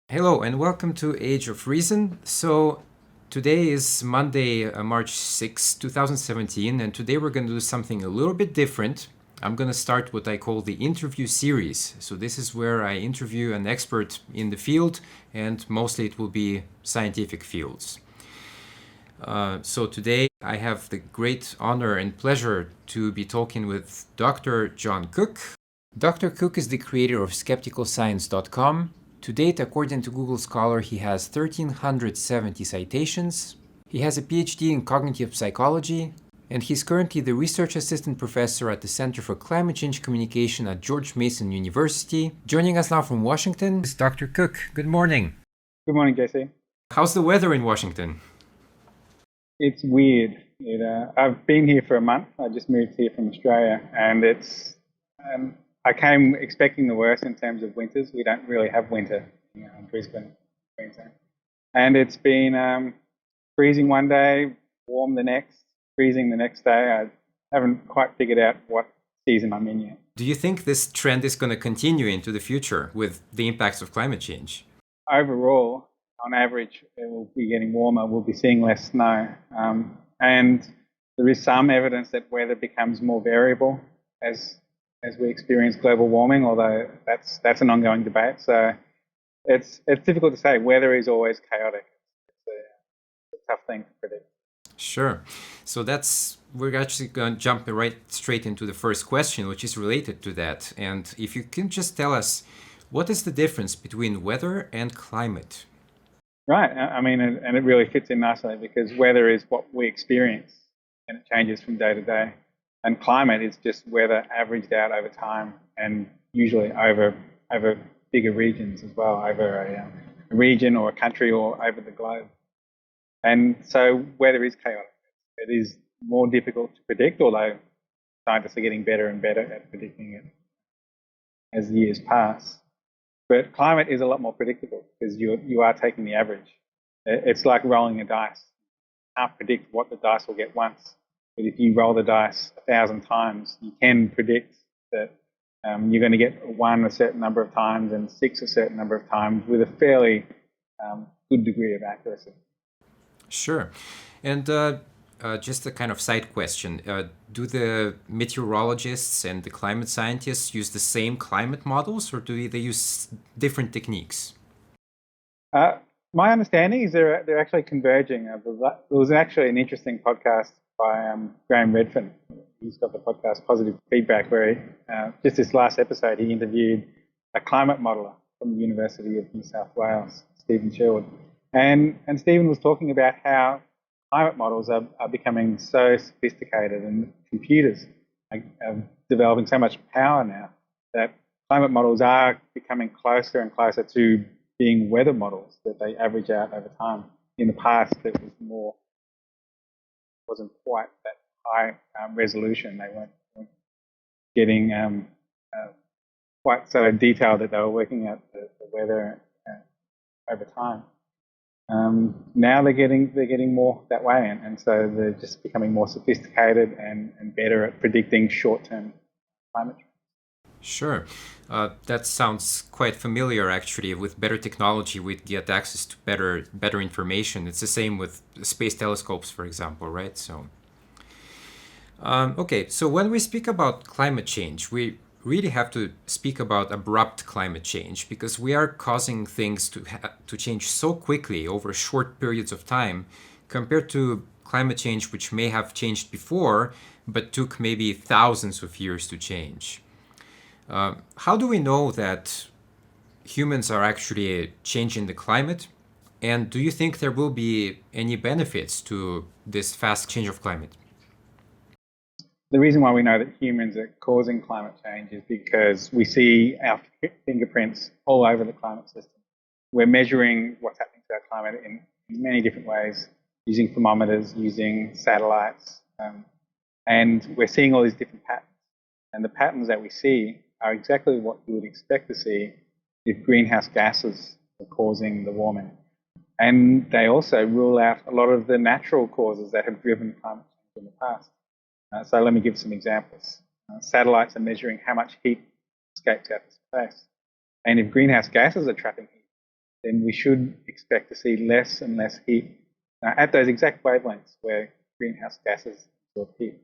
Hello and welcome to Age of Reason. So today is Monday, March 6, 2017, and today we're going to do something a little bit different. I'm going to start what I call the interview series. So this is where I interview an expert in the field, and mostly it will be scientific fields. So today I have the great honor and pleasure to be talking with Dr. John Cook. Dr. Cook is the creator of skepticalscience.com. To date, according to Google Scholar, he has 1,370 citations. He has a PhD in cognitive psychology, and he's currently the research assistant professor at the Center for Climate Change Communication at George Mason University. Joining us now from Washington is Dr. Cook. Good morning. Good morning, JC. How's the weather in Washington? It's weird. I've been here for a month. I just moved here from Australia, and I came expecting the worst in terms of winters. We don't really have winter in Brisbane, Queensland. And it's been freezing one day, warm the next, freezing the next day. I haven't quite figured out what season I'm in yet. Do you think this trend is going to continue into the future with the impacts of climate change? Overall, on average, it will be getting warmer. We'll be seeing less snow. And there is some evidence that weather becomes more variable as we experience global warming, although that's an ongoing debate. So it's difficult to say. Weather is always chaotic. It's a tough thing to predict. Sure. So we're actually going to jump right straight into the first question, which is related to that. And if you can just tell us, what is the difference between weather and climate? Right. I mean, and it really fits in nicely because weather is what we experience and it changes from day to day. And climate is just weather averaged out over time and usually over bigger regions as well, over a region or a country or over the globe. And so weather is chaotic. It is more difficult to predict, although scientists are getting better and better at predicting it as years pass. But climate is a lot more predictable because you are taking the average. It's like rolling a dice. You can't predict what the dice will get once. But if you roll the dice 1,000 times, you can predict that you're going to get 1 a certain number of times and 6 a certain number of times with a fairly good degree of accuracy. Sure. And just a kind of side question. Do the meteorologists and the climate scientists use the same climate models, or do they use different techniques? My understanding is they're actually converging. There was actually an interesting podcast by Graham Redfern. He's got the podcast Positive Feedback, where just this last episode he interviewed a climate modeler from the University of New South Wales, Stephen Sherwood. And Stephen was talking about how climate models are becoming so sophisticated and computers are developing so much power now that climate models are becoming closer and closer to being weather models that they average out over time. In the past, it wasn't quite that high resolution. They weren't getting quite so detailed that they were working out the weather over time. Now they're getting more that way, and so they're just becoming more sophisticated and better at predicting short-term climate change. Sure. That sounds quite familiar, actually. With better technology, we'd get access to better information. It's the same with space telescopes, for example, right? So, okay. So when we speak about climate change, we really have to speak about abrupt climate change because we are causing things to change so quickly over short periods of time compared to climate change, which may have changed before, but took maybe thousands of years to change. How do we know that humans are actually changing the climate? And do you think there will be any benefits to this fast change of climate? The reason why we know that humans are causing climate change is because we see our fingerprints all over the climate system. We're measuring what's happening to our climate in many different ways, using thermometers, using satellites, and we're seeing all these different patterns. And the patterns that we see are exactly what you would expect to see if greenhouse gases are causing the warming. And they also rule out a lot of the natural causes that have driven climate change in the past. So let me give some examples. Satellites are measuring how much heat escapes out of space. And if greenhouse gases are trapping heat, then we should expect to see less and less heat at those exact wavelengths where greenhouse gases absorb heat.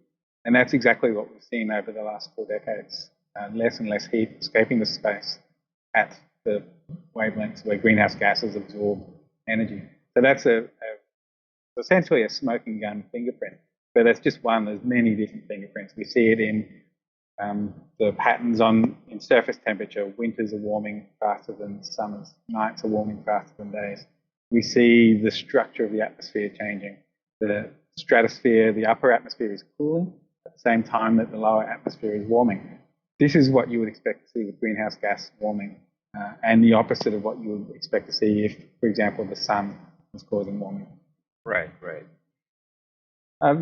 And that's exactly what we've seen over the last 4 decades. Less and less heat escaping the space at the wavelengths where greenhouse gases absorb energy. So that's essentially a smoking gun fingerprint. But that's just one. There's many different fingerprints. We see it in the patterns in surface temperature. Winters are warming faster than summers. Nights are warming faster than days. We see the structure of the atmosphere changing. The stratosphere, the upper atmosphere is cooling at the same time that the lower atmosphere is warming. This is what you would expect to see with greenhouse gas warming, and the opposite of what you would expect to see if, for example, the sun was causing warming. Right, right.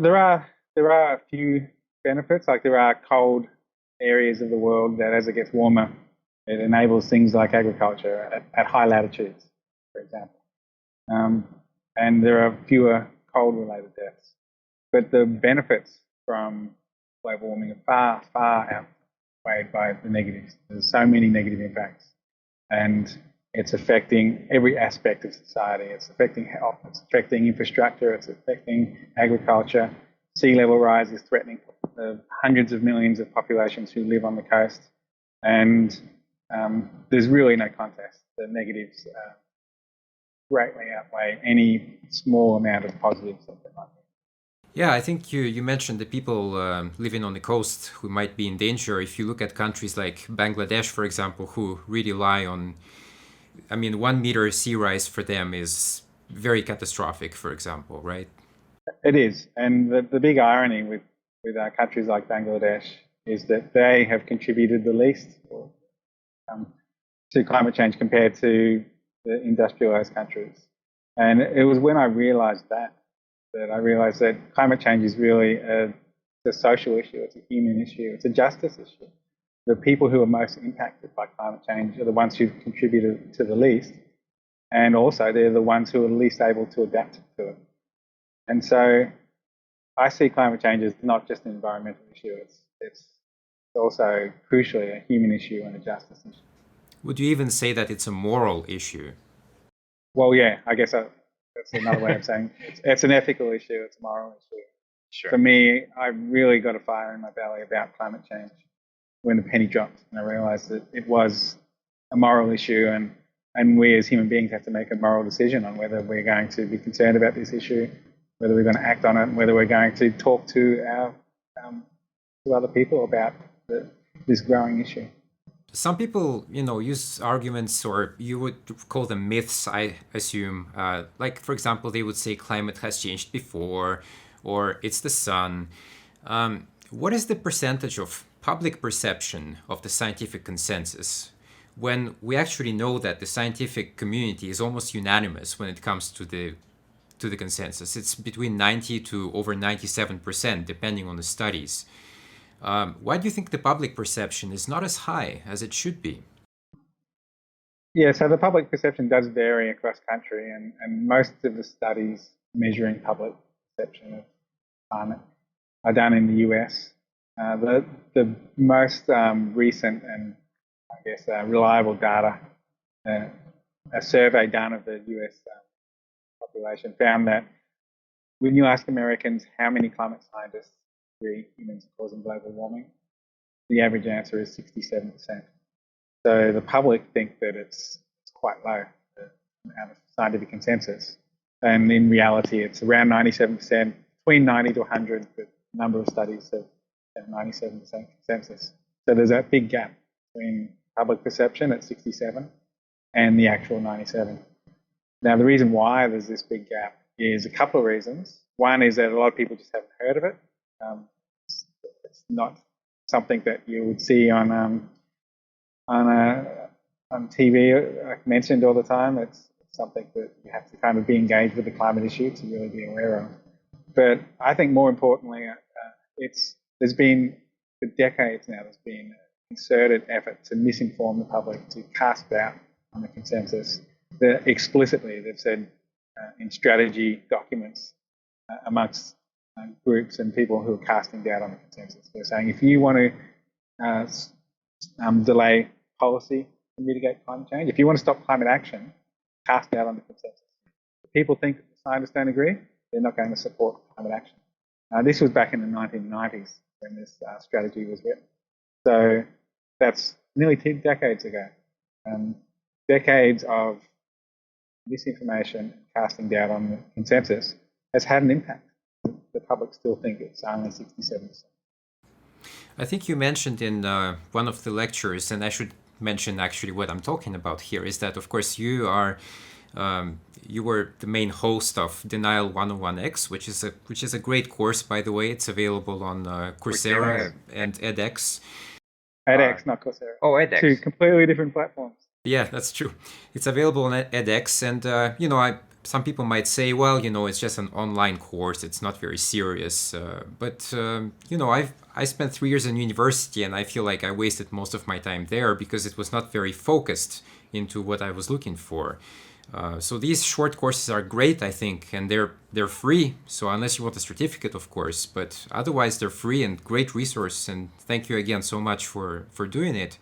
There are a few benefits, like there are cold areas of the world that as it gets warmer, it enables things like agriculture at high latitudes, for example. And there are fewer cold-related deaths. But the benefits from global warming are far, far outweighed by the negatives. There's so many negative impacts. And it's affecting every aspect of society. It's affecting health, it's affecting infrastructure, it's affecting agriculture. Sea level rise is threatening the hundreds of millions of populations who live on the coast. And there's really no contest. The negatives greatly outweigh any small amount of positives that there might be. Yeah, I think you mentioned the people living on the coast who might be in danger. If you look at countries like Bangladesh, for example, who really rely on, 1 meter sea rise for them is very catastrophic, for example, right? It is. And the big irony with countries like Bangladesh is that they have contributed the least to climate change compared to the industrialized countries. And it was when I realized that I realized that climate change is really a social issue, it's a human issue, it's a justice issue. The people who are most impacted by climate change are the ones who've contributed to the least, and also they're the ones who are least able to adapt to it. And so I see climate change as not just an environmental issue, it's also crucially a human issue and a justice issue. Would you even say that it's a moral issue? Well, yeah, I guess that's another way of saying it's an ethical issue, it's a moral issue. Sure. For me, I really got a fire in my belly about climate change when the penny dropped, and I realized that it was a moral issue, and we as human beings have to make a moral decision on whether we're going to be concerned about this issue, whether we're going to act on it, and whether we're going to talk to other people about this growing issue. Some people, use arguments, or you would call them myths, I assume. Like, for example, they would say climate has changed before, or it's the sun. What is the percentage of public perception of the scientific consensus when we actually know that the scientific community is almost unanimous when it comes to the consensus? It's between 90 to over 97%, depending on the studies. Why do you think the public perception is not as high as it should be? Yeah, so the public perception does vary across country, and most of the studies measuring public perception of climate are done in the US. The most recent and I guess reliable data, a survey done of the US population found that when you ask Americans how many climate scientists agree humans are causing global warming, the average answer is 67%. So the public think that it's quite low, the amount of scientific consensus. And in reality, it's around 97%, between 90 to 100, but a number of studies have 97% consensus. So there's that big gap between public perception at 67 and the actual 97. Now, the reason why there's this big gap is a couple of reasons. One is that a lot of people just haven't heard of it. It's not something that you would see on TV, like mentioned all the time. It's something that you have to kind of be engaged with the climate issue to really be aware of. But I think more importantly, there's been, for decades now, there's been a concerted effort to misinform the public, to cast doubt on the consensus. Explicitly, they've said in strategy documents amongst groups and people who are casting doubt on the consensus. They're saying if you want to delay policy to mitigate climate change, if you want to stop climate action, cast doubt on the consensus. If people think that the scientists don't agree, they're not going to support climate action. This was back in the 1990s when this strategy was written. So that's nearly 2 decades ago. Decades of misinformation and casting doubt on the consensus has had an impact. The public still think it's only 67%. I think you mentioned in one of the lectures, and I should mention actually what I'm talking about here, is that of course you were the main host of Denial 101X, which is a great course, by the way. It's available on Coursera and edX. edX, not Coursera. Oh, edX. 2 completely different platforms. Yeah, that's true. It's available on edX, and some people might say, well, it's just an online course. It's not very serious. But I spent 3 years in university, and I feel like I wasted most of my time there because it was not very focused into what I was looking for. So these short courses are great, I think, and they're free. So unless you want a certificate, of course, but otherwise they're free and great resource. And thank you again so much for doing it.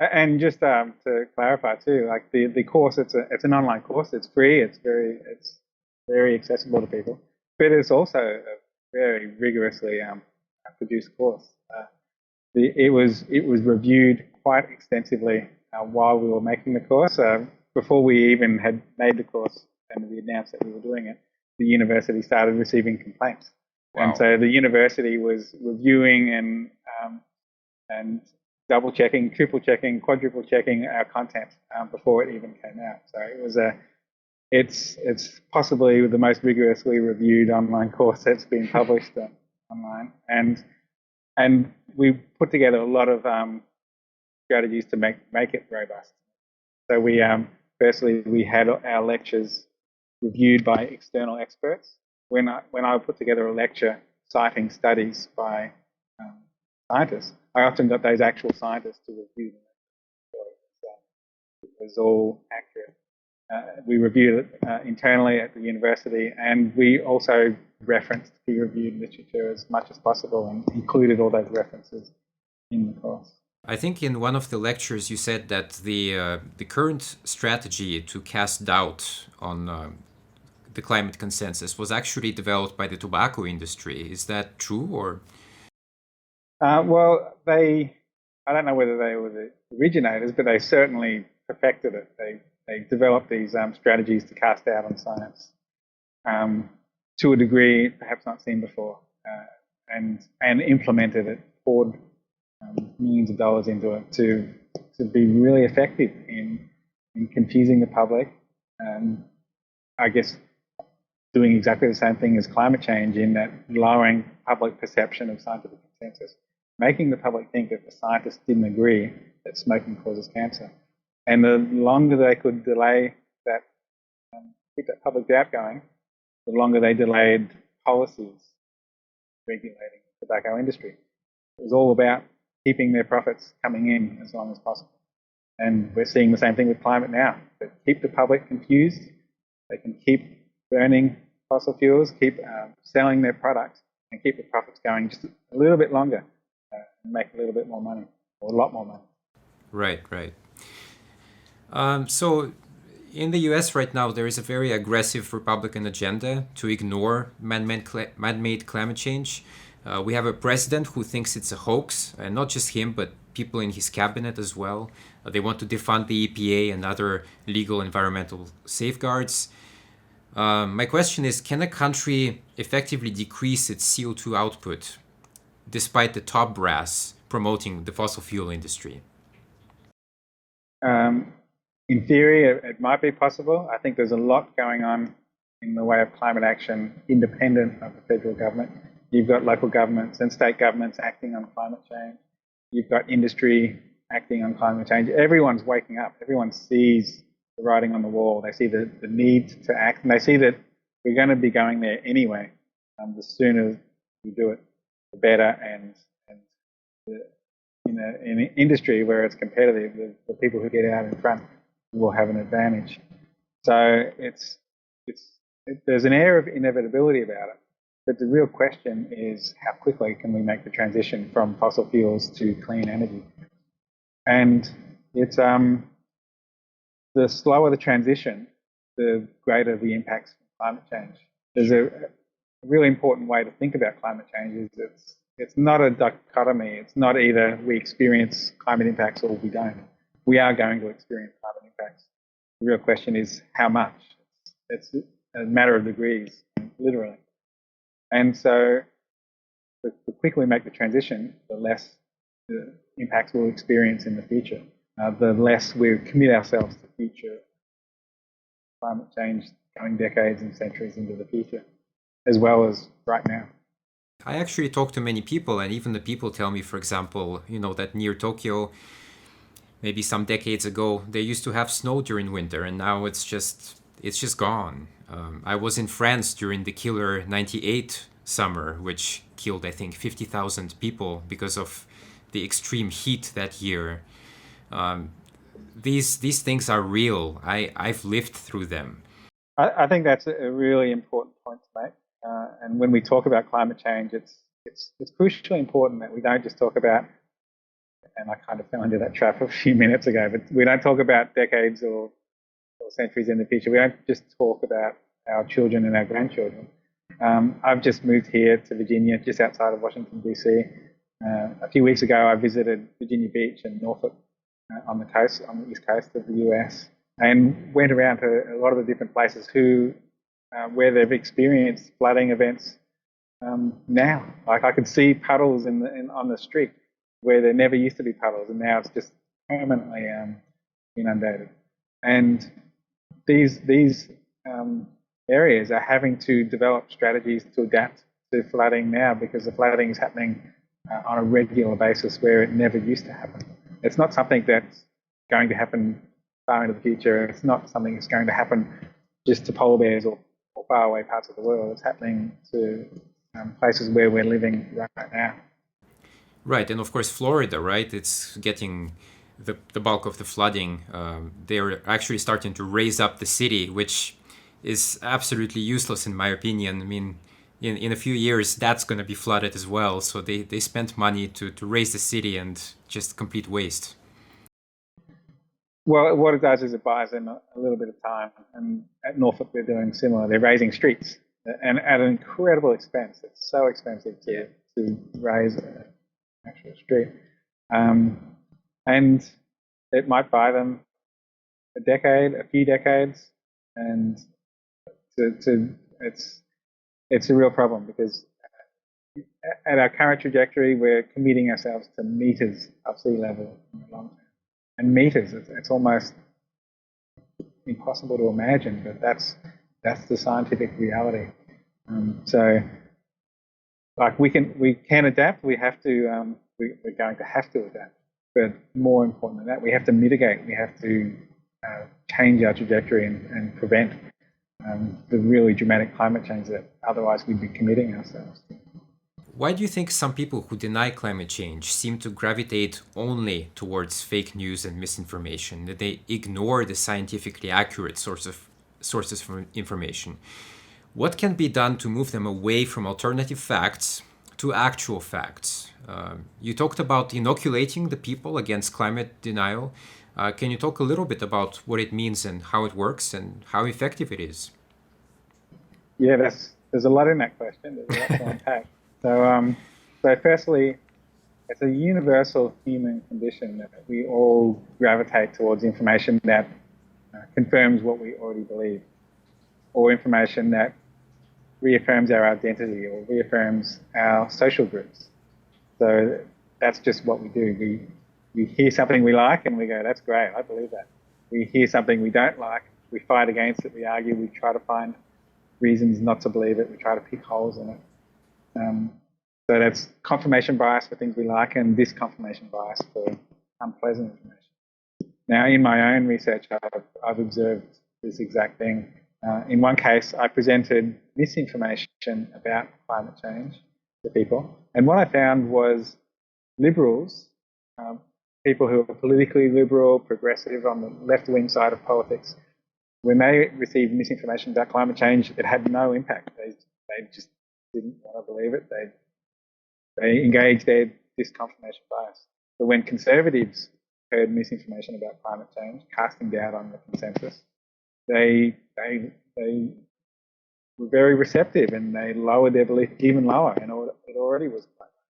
And just to clarify too, like the course, it's an online course. It's free. It's very accessible to people. But it's also a very rigorously produced course. It was reviewed quite extensively while we were making the course. Before we even had made the course and we announced that we were doing it, the university started receiving complaints. Wow. And so the university was reviewing and double checking, triple checking, quadruple checking our content before it even came out. So it's possibly the most rigorously reviewed online course that's been published online. And we put together a lot of strategies to make it robust. So firstly we had our lectures reviewed by external experts. When I put together a lecture citing studies by scientists, I often got those actual scientists to review them. So it was all accurate. We reviewed it internally at the university, and we also referenced peer-reviewed literature as much as possible and included all those references in the course. I think in one of the lectures you said that the current strategy to cast doubt on the climate consensus was actually developed by the tobacco industry. Is that true, or? Well, I don't know whether they were the originators, but they certainly perfected it. They developed these strategies to cast doubt on science to a degree perhaps not seen before, and implemented it, poured millions of dollars into it to be really effective in confusing the public, and I guess doing exactly the same thing as climate change in that lowering public perception of scientific consensus, making the public think that the scientists didn't agree that smoking causes cancer. And the longer they could delay that, keep that public doubt going, the longer they delayed policies regulating the tobacco industry. It was all about keeping their profits coming in as long as possible. And we're seeing the same thing with climate now. They keep the public confused. They can keep burning fossil fuels, keep selling their products, and keep the profits going just a little bit longer and make a little bit more money, or a lot more money. Right. So in the US right now, there is a very aggressive Republican agenda to ignore man-made climate change. We have a president who thinks it's a hoax, and not just him, but people in his cabinet as well. They want to defund the EPA and other legal environmental safeguards. My question is, can a country effectively decrease its CO2 output despite the top brass promoting the fossil fuel industry? In theory, it might be possible. I think there's a lot going on in the way of climate action independent of the federal government. You've got local governments and state governments acting on climate change. You've got industry acting on climate change. Everyone's waking up. Everyone sees the writing on the wall. They see the need to act, and they see that we're going to be going there anyway. The sooner we do it, the better. And in an industry where it's competitive, the people who get out in front will have an advantage. So there's an air of inevitability about it. But the real question is, how quickly can we make the transition from fossil fuels to clean energy? And it's the slower the transition, the greater the impacts from climate change. There's a really important way to think about climate change is it's not a dichotomy. It's not either we experience climate impacts or we don't. We are going to experience climate impacts. The real question is how much. It's a matter of degrees, literally. And so the quicker we make the transition, the less the impacts we'll experience in the future. The less we commit ourselves to future climate change going decades and centuries into the future, as well as right now. I actually talk to many people, and even the people tell me, for example, that near Tokyo, maybe some decades ago, they used to have snow during winter, and now it's just gone. I was in France during the killer '98 summer, which killed, I think, 50,000 people because of the extreme heat that year. These things are real. I've lived through them. I think that's a really important point to make. And when we talk about climate change, it's crucially important that we don't just talk about, and I kind of fell into that trap a few minutes ago, but we don't talk about decades or centuries in the future. We don't just talk about our children and our grandchildren. I've just moved here to Virginia, just outside of Washington, D.C. A few weeks ago, I visited Virginia Beach and Norfolk on the coast, on the east coast of the US, and went around to a lot of the different places where they've experienced flooding events now. Like I could see puddles on the street where there never used to be puddles, and now it's just permanently inundated. And these areas are having to develop strategies to adapt to flooding now, because the flooding is happening on a regular basis where it never used to happen. It's not something that's going to happen far into the future. It's not something that's going to happen just to polar bears or faraway parts of the world. It's happening to places where we're living right now. Right, and of course Florida, right? It's getting the bulk of the flooding. They're actually starting to raise up the city, which is absolutely useless in my opinion. I mean, in a few years, that's going to be flooded as well. So they spent money to raise the city, and just complete waste. Well, what it does is it buys them a little bit of time. And at Norfolk, they're doing similar. They're raising streets, and at an incredible expense. It's so expensive to raise an actual street. And it might buy them a decade, a few decades, and it's a real problem, because at our current trajectory, we're committing ourselves to meters of sea level in the long term. And meters, it's almost impossible to imagine, but that's the scientific reality. So, like we can adapt. We have to. We're going to have to adapt. But more important than that, we have to mitigate. We have to change our trajectory and prevent the really dramatic climate change that otherwise we'd be committing ourselves to. Why do you think some people who deny climate change seem to gravitate only towards fake news and misinformation, that they ignore the scientifically accurate sources of information? What can be done to move them away from alternative facts to actual facts? You talked about inoculating the people against climate denial. Can you talk a little bit about what it means and how it works and how effective it is? Yeah, there's a lot in that question. There's a lot to unpack. So firstly, it's a universal human condition that we all gravitate towards information that confirms what we already believe, or information that reaffirms our identity or reaffirms our social groups. So that's just what we do. We hear something we like and we go, that's great, I believe that. We hear something we don't like, we fight against it, we argue, we try to find reasons not to believe it, we try to pick holes in it. So that's confirmation bias for things we like, and disconfirmation bias for unpleasant information. Now, in my own research, I've observed this exact thing. In one case, I presented misinformation about climate change to people, and what I found was liberals, people who are politically liberal, progressive, on the left-wing side of politics, when they received misinformation about climate change, it had no impact. They just didn't want to believe it. They engaged their disconfirmation bias. But when conservatives heard misinformation about climate change, casting doubt on the consensus, they were very receptive, and they lowered their belief even lower, and it already was quite low.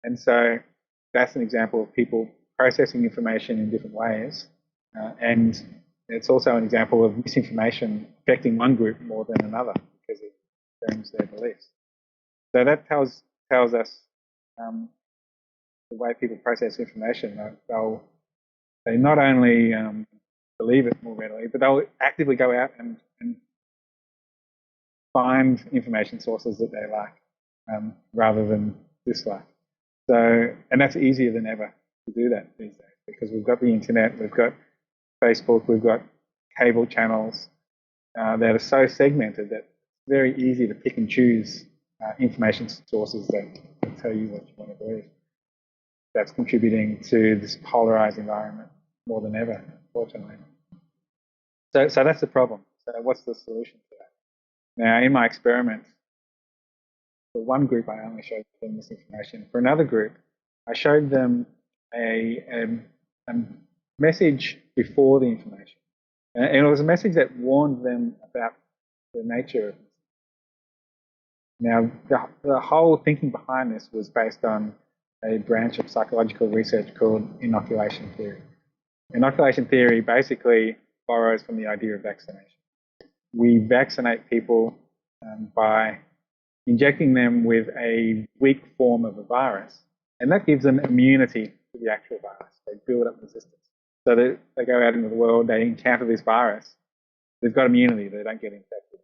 And so that's an example of people processing information in different ways, and it's also an example of misinformation affecting one group more than another because it confirms their beliefs. So that tells us the way people process information. They not only believe it more readily, but they'll actively go out and find information sources that they like rather than dislike. So, and that's easier than ever to do that these days because we've got the internet, we've got Facebook, we've got cable channels that are so segmented that it's very easy to pick and choose information sources that tell you what you want to believe. That's contributing to this polarized environment more than ever, unfortunately. So that's the problem. So what's the solution to that? Now, in my experiment, for one group, I only showed them misinformation. For another group, I showed them a message before the information. And it was a message that warned them about the nature of it. Now, the whole thinking behind this was based on a branch of psychological research called inoculation theory. Inoculation theory basically borrows from the idea of vaccination. We vaccinate people by injecting them with a weak form of a virus, and that gives them immunity to the actual virus. They build up resistance. So they go out into the world, they encounter this virus, they've got immunity, they don't get infected.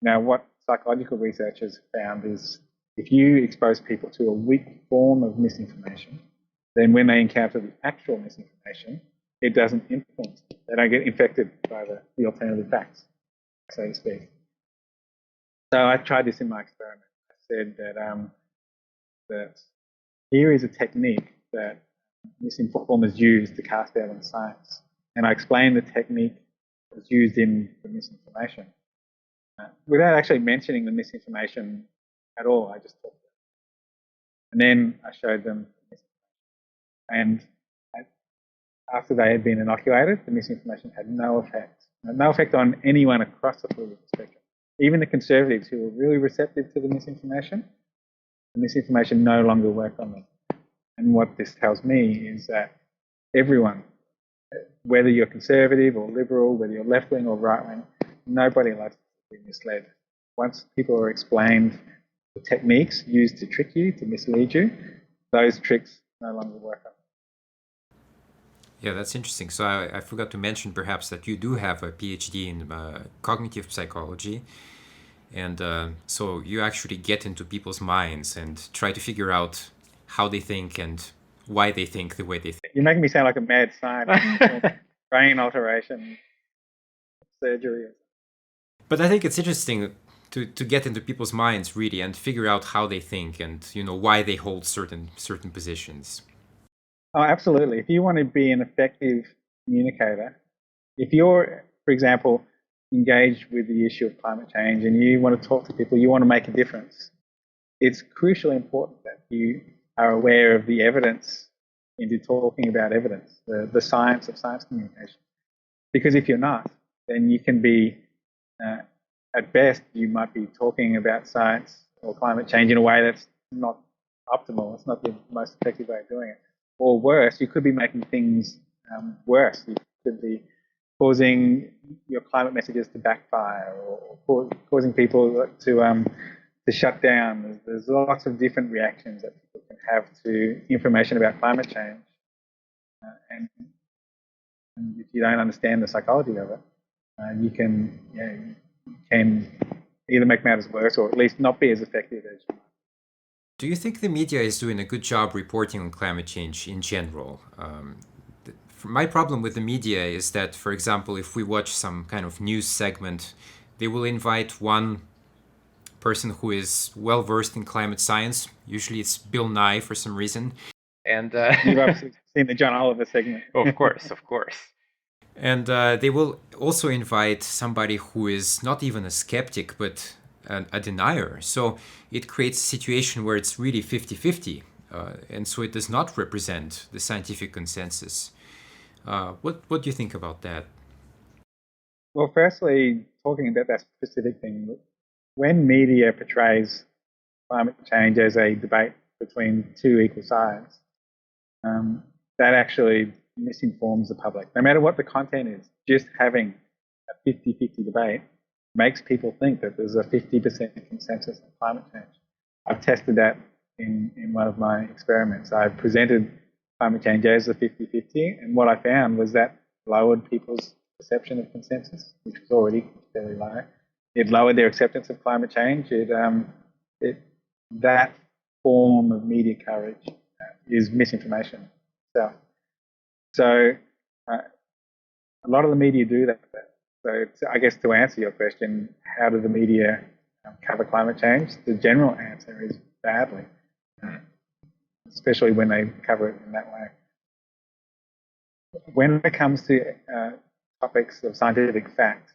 Now, what psychological researchers found is if you expose people to a weak form of misinformation, then when they encounter the actual misinformation, it doesn't influence them. They don't get infected by the alternative facts, so to speak. So I tried this in my experiment. I said that here is a technique that misinformers use to cast doubt on science. And I explained the technique that was used in the misinformation. Without actually mentioning the misinformation at all, I just talked about it. And then I showed them the misinformation. And after they had been inoculated, the misinformation had no effect. No effect on anyone across the political spectrum. Even the conservatives who were really receptive to the misinformation no longer worked on them. And what this tells me is that everyone, whether you're conservative or liberal, whether you're left-wing or right-wing, nobody likes to be misled. Once people are explained the techniques used to trick you, to mislead you, those tricks no longer work on. Yeah, that's interesting. So I forgot to mention perhaps that you do have a PhD in cognitive psychology. And so you actually get into people's minds and try to figure out how they think and why they think the way they think. You're making me sound like a mad scientist. Brain alteration, surgery. But I think it's interesting to get into people's minds really and figure out how they think and why they hold certain positions. Oh, absolutely. If you want to be an effective communicator, if you're, for example, engaged with the issue of climate change and you want to talk to people, you want to make a difference, it's crucially important that you are aware of the evidence into talking about evidence, the science of science communication. Because if you're not, then you can be, at best, you might be talking about science or climate change in a way that's not optimal. It's not the most effective way of doing it. Or worse, you could be making things worse. You could be causing your climate messages to backfire or causing people to shut down. There's lots of different reactions that people can have to information about climate change. And if you don't understand the psychology of it, you can either make matters worse or at least not be as effective as you might. Do you think the media is doing a good job reporting on climate change in general? My problem with the media is that, for example, if we watch some kind of news segment, they will invite one person who is well versed in climate science. Usually it's Bill Nye for some reason. And you've obviously seen the John Oliver segment. Of course. And they will also invite somebody who is not even a skeptic, but a denier. So it creates a situation where it's really 50-50. And so it does not represent the scientific consensus. What do you think about that? Well, firstly, talking about that specific thing, when media portrays climate change as a debate between two equal sides, um, that actually misinforms the public. No matter what the content is, just having a 50-50 debate makes people think that there's a 50% consensus on climate change. I've tested that in one of my experiments. I presented climate change as a 50-50, and what I found was that lowered people's perception of consensus, which was already fairly low. It lowered their acceptance of climate change. It that form of media coverage is misinformation. So a lot of the media do that. So I guess to answer your question, how do the media cover climate change? The general answer is badly, especially when they cover it in that way. When it comes to topics of scientific fact,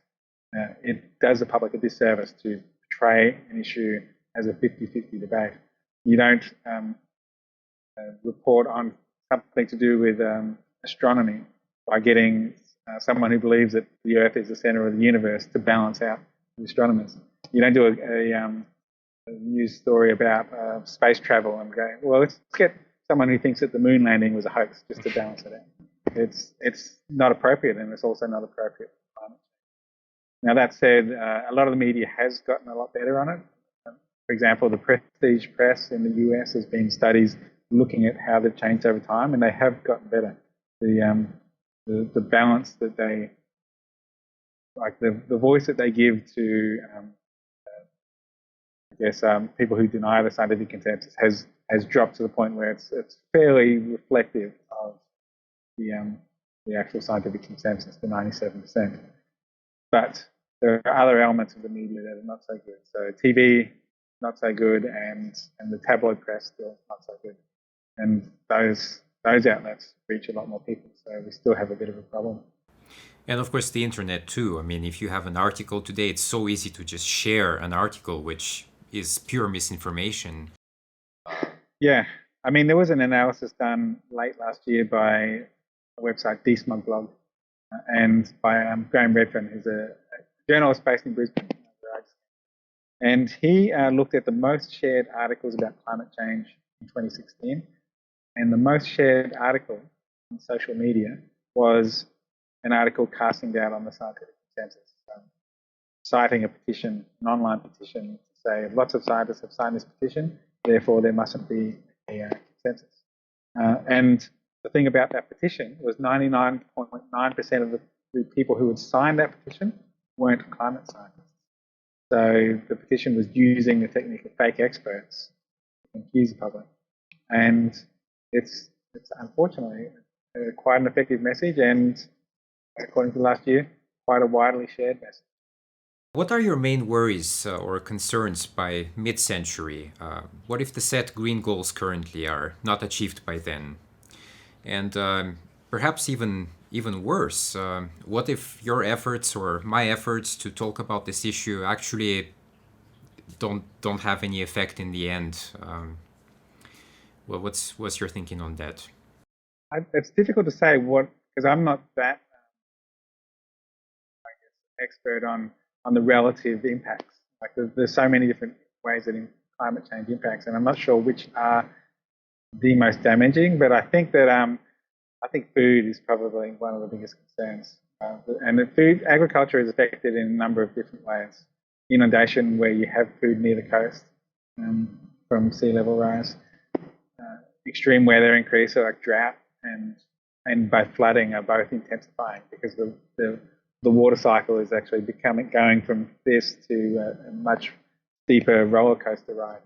it does the public a disservice to portray an issue as a 50-50 debate. You don't report on something to do with astronomy by getting someone who believes that the Earth is the center of the universe to balance out the astronomers. You don't do a news story about space travel and go, well, let's get someone who thinks that the moon landing was a hoax just to balance it out. It's not appropriate, and it's also not appropriate for climate change. Now, that said, a lot of the media has gotten a lot better on it. For example, the prestige press in the US has been studies looking at how they've changed over time, and they have gotten better. The balance that they, like the voice that they give to, I guess, people who deny the scientific consensus has dropped to the point where it's fairly reflective of the actual scientific consensus, the 97%. But there are other elements of the media that are not so good. So TV, not so good, and the tabloid press still not so good. And those outlets reach a lot more people, so we still have a bit of a problem. And of course, the internet too. I mean, if you have an article today, it's so easy to just share an article which is pure misinformation. Yeah, I mean, there was an analysis done late last year by a website, Blog, and by Graham Redfern, who's a journalist based in Brisbane. And he looked at the most shared articles about climate change in 2016. And the most shared article on social media was an article casting doubt on the scientific consensus, citing a petition, an online petition, to say lots of scientists have signed this petition, therefore there mustn't be a consensus. And the thing about that petition was 99.9% of the people who had signed that petition weren't climate scientists. So the petition was using the technique of fake experts to confuse the public. And it's unfortunately quite an effective message, and according to last year, quite a widely shared message. What are your main worries or concerns by mid-century? What if the set green goals currently are not achieved by then? And perhaps even worse, what if your efforts or my efforts to talk about this issue actually don't have any effect in the end? Well, what's your thinking on that? It's difficult to say because I'm not that expert on the relative impacts. Like there's so many different ways that climate change impacts, and I'm not sure which are the most damaging. But I think that I think food is probably one of the biggest concerns. And the agriculture is affected in a number of different ways. Inundation, where you have food near the coast from sea level rise. Extreme weather increase, so like drought and by flooding are both intensifying because the water cycle is actually going from this to a much steeper roller coaster ride.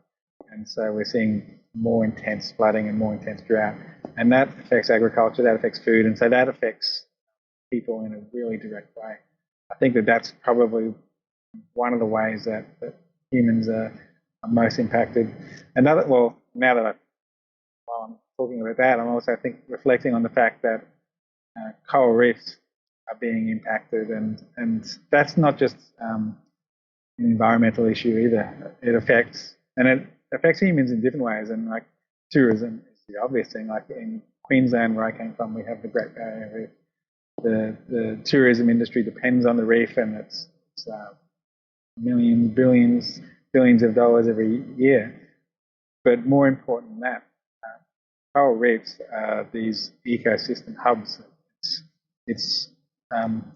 And so we're seeing more intense flooding and more intense drought. And that affects agriculture, that affects food, and so that affects people in a really direct way. I think that's probably one of the ways that humans are most impacted. Well, now that while I'm talking about that, I'm also reflecting on the fact that coral reefs are being impacted, and that's not just an environmental issue either. It affects humans in different ways, and like tourism is the obvious thing. Like in Queensland, where I came from, we have the Great Barrier Reef, the tourism industry depends on the reef, and it's millions, billions of dollars every year. But more important than that, coral reefs are these ecosystem hubs. It's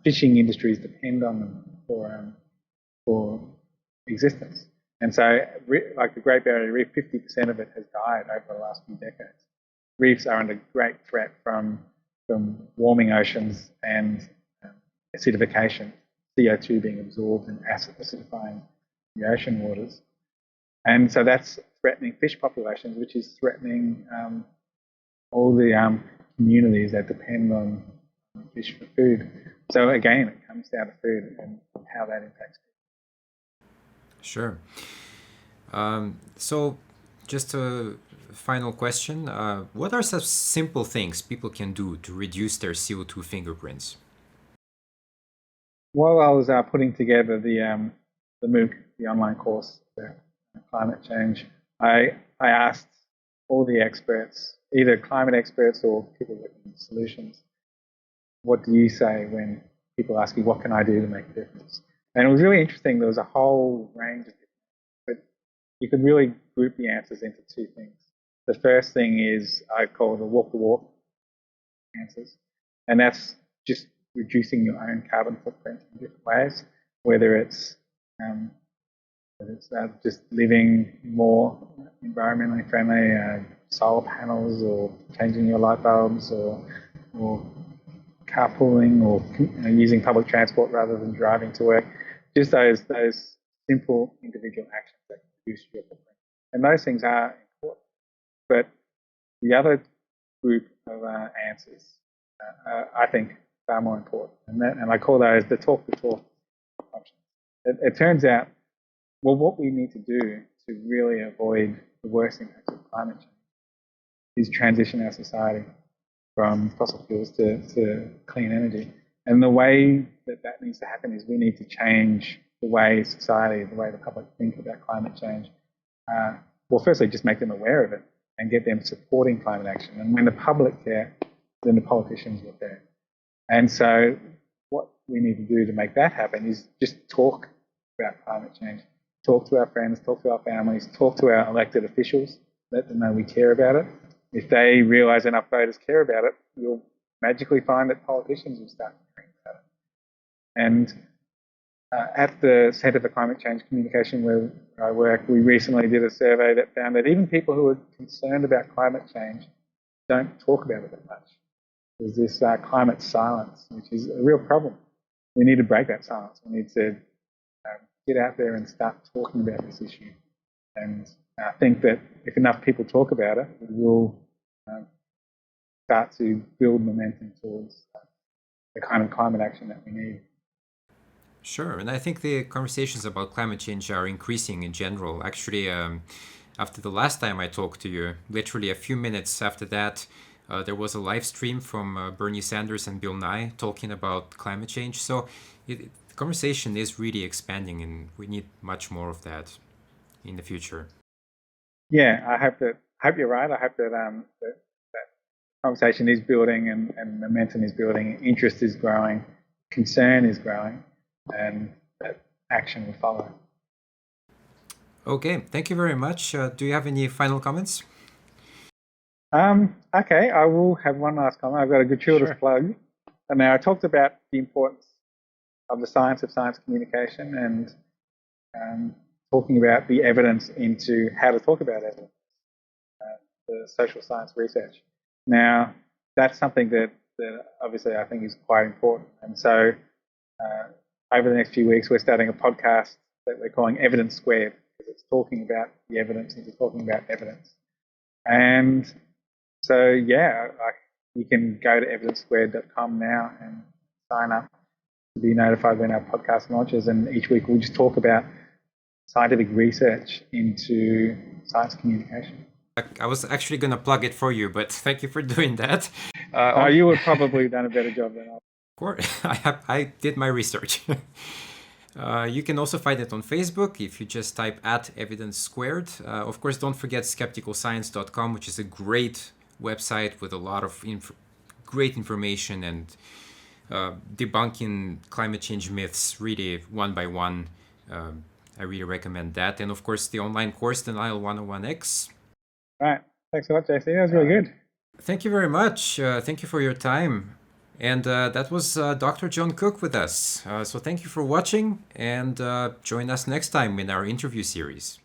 fishing industries depend on them for existence. And so, like the Great Barrier Reef, 50% of it has died over the last few decades. Reefs are under great threat from warming oceans and acidification, CO2 being absorbed and acidifying the ocean waters. And so that's threatening fish populations, which is threatening all the communities that depend on fish for food. So again, it comes down to food and how that impacts people. Sure. So just a final question. What are some simple things people can do to reduce their CO2 fingerprints? While I was putting together the MOOC, the online course for climate change, I asked all the experts, either climate experts or people looking at solutions, what do you say when people ask you, what can I do to make a difference? And it was really interesting. There was a whole range of different things, but you could really group the answers into two things. The first thing is I call the walk-the-walk answers, and that's just reducing your own carbon footprint in different ways, whether it's just living more environmentally friendly, solar panels, or changing your light bulbs, or carpooling, or using public transport rather than driving to work. Just those simple individual actions that reduce your footprint. And those things are important. But the other group of answers, I think, far more important. And I call those the talk the talk options. It turns out, well, what we need to do to really avoid the worst impacts of climate change is transition our society from fossil fuels to clean energy. And the way that needs to happen is we need to change the way society, the way the public think about climate change. Well, firstly, just make them aware of it and get them supporting climate action. And when the public care, then the politicians will care. And so what we need to do to make that happen is just talk about climate change. Talk to our friends, talk to our families, talk to our elected officials, let them know we care about it. If they realise enough voters care about it, you'll magically find that politicians will start caring about it. And at the Centre for Climate Change Communication, where I work, we recently did a survey that found that even people who are concerned about climate change don't talk about it that much. There's this climate silence, which is a real problem. We need to break that silence. We need to get out there and start talking about this issue. And I think that if enough people talk about it, we will start to build momentum towards the kind of climate action that we need. Sure, and I think the conversations about climate change are increasing in general. Actually, after the last time I talked to you, literally a few minutes after that, there was a live stream from Bernie Sanders and Bill Nye talking about climate change. So the conversation is really expanding, and we need much more of that in the future. Yeah, I hope you're right. I hope that that conversation is building and momentum is building, interest is growing, concern is growing, and that action will follow. Okay, thank you very much. Do you have any final comments? Okay, I will have one last comment. I've got a gratuitous plug. And now I talked about the importance of the science of science communication and talking about the evidence into how to talk about evidence, the social science research. Now, that's something that obviously I think is quite important. And so over the next few weeks, we're starting a podcast that we're calling Evidence Squared, because it's talking about the evidence into talking about evidence. And so, yeah, you can go to evidencesquared.com now and sign up to be notified when our podcast launches. And each week we'll just talk about scientific research into science communication. I was actually going to plug it for you, but thank you for doing that. You would probably have done a better job than I. Of course, I did my research. You can also find it on Facebook if you just type @evidence_squared. Of course, don't forget skepticalscience.com, which is a great website with a lot of great information and debunking climate change myths really one by one. I really recommend that. And of course, the online course, Denial 101X. Right. Thanks a lot, JC. That was really good. Thank you very much. Thank you for your time. And that was Dr. John Cook with us. So thank you for watching, and join us next time in our interview series.